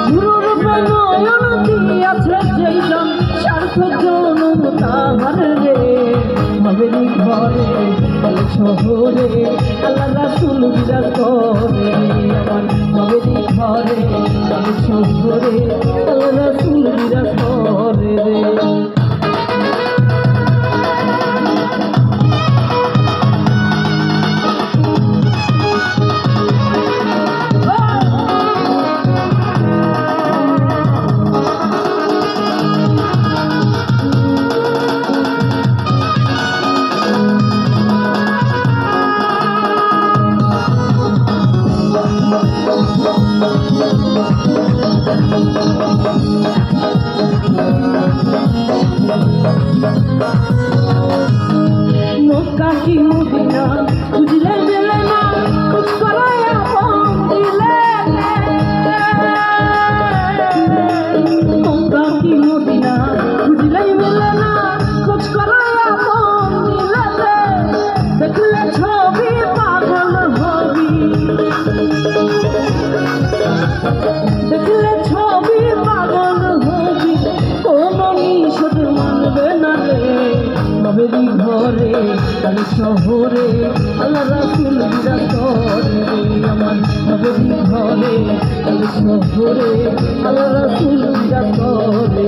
গুরুরূপে নয়ন দিয়াছে যেই জন সার্থক জনম তাহার রে ভবেরি ঘরে শহরে আল্লাহ রাসূল বিরাজ করে আমার ভবেরি ঘরে শহরে আল্লাহ রাসূল বিরাজ করে রে। মক্কা কি মদিনা বুঝলে দিলে না কুছ করায়া বম দিলে মক্কা কি মদিনা বুঝলে দিলে না কুছ করায়া বম দিলে দেখলে ছবি পাগল হবি দেখলে ছবি পাগল হবি কোন নিষেধ মানবে না রে ভবেরি ঘরে কালী শহরে আল্লাহ রাসূল বিরাজ করে আমার ভবেরি ঘরে কালী শহরে আল্লাহ রাসূল বিরাজ করে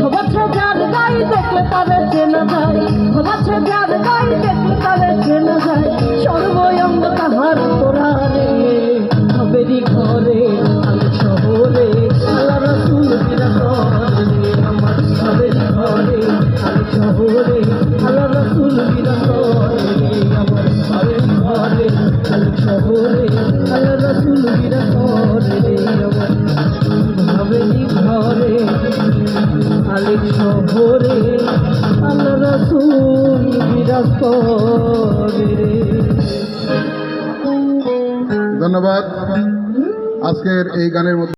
ভবাছে যার গাই দেখলে তাদের চেনা যায় ভবাছে যার গাই দেখলে তাদের চেনা যায় সর্বঙ্গ তাহার তোরা রে ভবেরি ঘরে কালী শহরে আল্লাহ রাসূল বিরাজ করে আমার ভবেরি ঘরে কালী শহরে আল্লাহ রাসূল বিরাজ করে আমার ভবেরি ঘরে কালী শহরে আল্লাহ রাসূল বিরাজ করে আমার ভবেরি ঘরে কালী শহরে আল্লাহ রাসূল বিরাজ করে। ধন্যবাদ। আজকের এই গানের মধ্যে